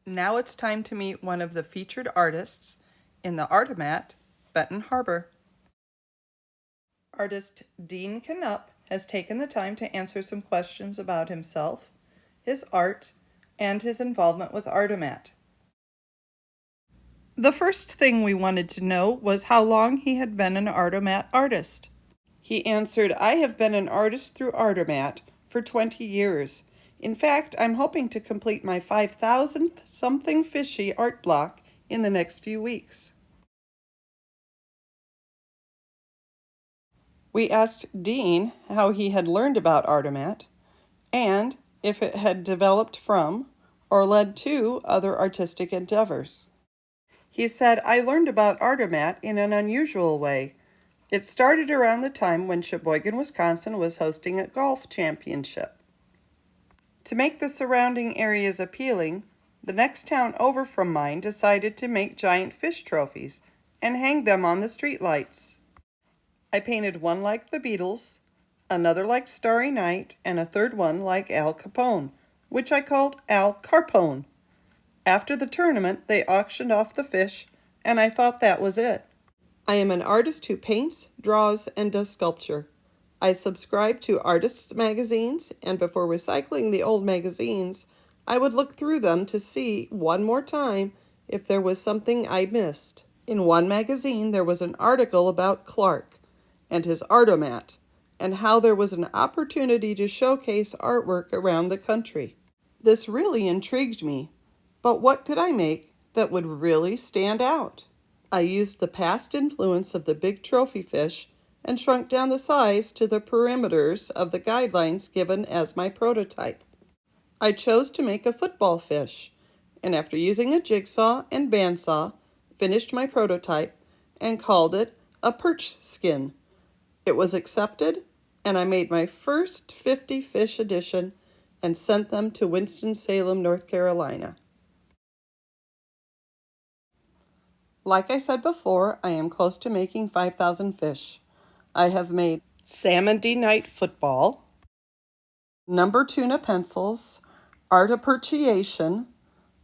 Now it's time to meet one of the featured artists in the Artomat Benton Harbor. Artist Dean Knupp has taken the time to answer some questions about himself, his art, and his involvement with Artomat. The first thing we wanted to know was how long he had been an Artomat artist. He answered, "I have been an artist through Artomat for 20 years. In fact, I'm hoping to complete my 5,000th something fishy art block in the next few weeks." We asked Dean how he had learned about Artomat and if it had developed from or led to other artistic endeavors. He said, "I learned about Artomat in an unusual way. It started around the time when Sheboygan, Wisconsin was hosting a golf championship. To make the surrounding areas appealing, the next town over from mine decided to make giant fish trophies and hang them on the streetlights. I painted one like the Beatles, another like Starry Night, and a third one like Al Capone, which I called Al Carpone. After the tournament, they auctioned off the fish, and I thought that was it. I am an artist who paints, draws, and does sculpture. I subscribe to artists' magazines, and before recycling the old magazines, I would look through them to see one more time if there was something I missed. In one magazine, there was an article about Clark and his Artomat, and how there was an opportunity to showcase artwork around the country. This really intrigued me, but what could I make that would really stand out? I used the past influence of the big trophy fish and shrunk down the size to the perimeters of the guidelines given as my prototype. I chose to make a football fish, and after using a jigsaw and bandsaw, finished my prototype and called it a perch skin. It was accepted, and I made my first 50 fish edition and sent them to Winston-Salem, North Carolina. Like I said before, I am close to making 5,000 fish. I have made Salmon D Night football, number tuna pencils, art appreciation,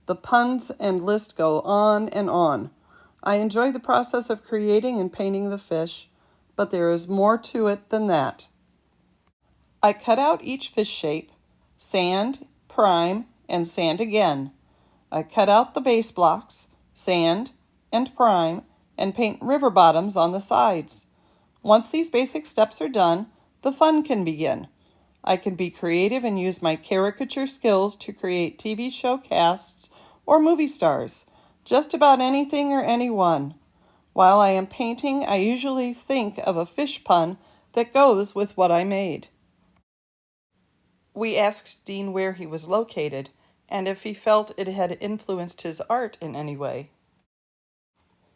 the puns and list go on and on. I enjoy the process of creating and painting the fish, but there is more to it than that. I cut out each fish shape, sand, prime, and sand again. I cut out the base blocks, sand, and prime, and paint river bottoms on the sides. Once these basic steps are done, the fun can begin. I can be creative and use my caricature skills to create TV show casts or movie stars, just about anything or anyone. While I am painting, I usually think of a fish pun that goes with what I made. We asked Dean where he was located and if he felt it had influenced his art in any way.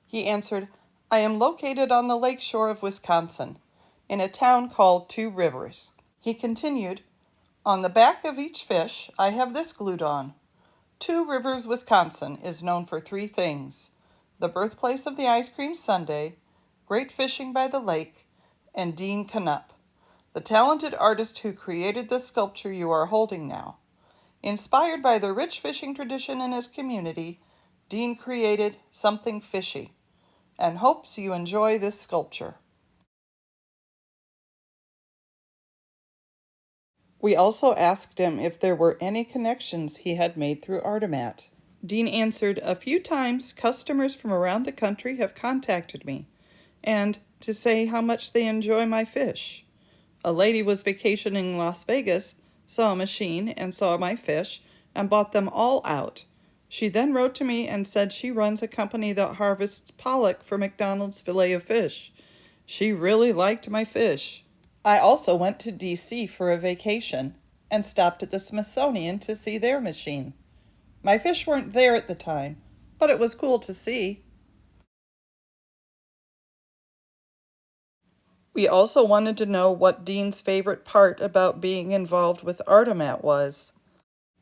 He answered, "I am located on the lake shore of Wisconsin, in a town called Two Rivers." He continued, "On the back of each fish, I have this glued on. Two Rivers, Wisconsin is known for three things: the birthplace of the ice cream sundae, great fishing by the lake, and Dean Knupp, the talented artist who created the sculpture you are holding now. Inspired by the rich fishing tradition in his community, Dean created something fishy, and hopes you enjoy this sculpture." We also asked him if there were any connections he had made through Artomat. Dean answered, "A few times customers from around the country have contacted me, and to say how much they enjoy my fish. A lady was vacationing in Las Vegas, saw a machine and saw my fish, and bought them all out. She then wrote to me and said she runs a company that harvests pollock for McDonald's Filet-O-Fish. She really liked my fish." I also went to D.C. for a vacation and stopped at the Smithsonian to see their machine. My fish weren't there at the time, but it was cool to see. We also wanted to know what Dean's favorite part about being involved with Artomat was.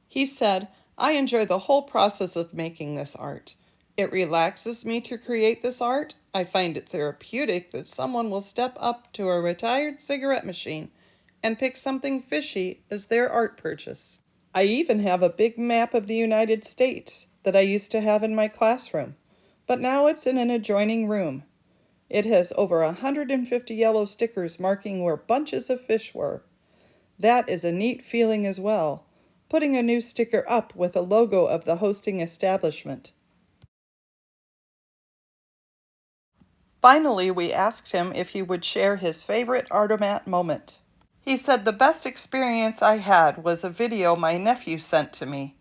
He said, "I enjoy the whole process of making this art. It relaxes me to create this art. I find it therapeutic that someone will step up to a retired cigarette machine and pick something fishy as their art purchase." I even have a big map of the United States that I used to have in my classroom, but now it's in an adjoining room. It has over 150 yellow stickers marking where bunches of fish were. That is a neat feeling as well, putting a new sticker up with a logo of the hosting establishment. Finally, we asked him if he would share his favorite Artomat moment. He said the best experience I had was a video my nephew sent to me.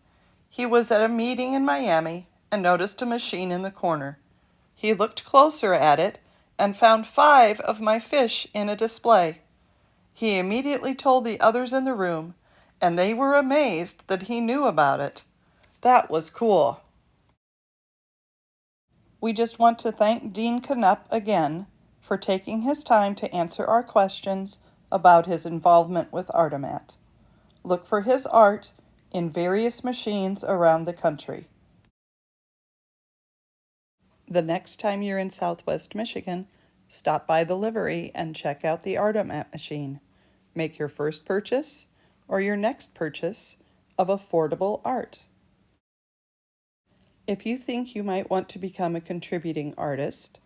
He was at a meeting in Miami and noticed a machine in the corner. He looked closer at it and found 5 of my fish in a display. He immediately told the others in the room, and they were amazed that he knew about it. That was cool. We just want to thank Dean Knupp again for taking his time to answer our questions about his involvement with Artomat. Look for his art in various machines around the country. The next time you're in Southwest Michigan, stop by the livery and check out the Artomat machine. Make your first purchase or your next purchase of affordable art. If you think you might want to become a contributing artist,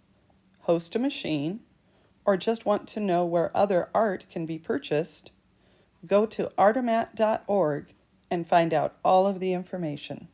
host a machine, or just want to know where other art can be purchased, go to artomat.org and find out all of the information.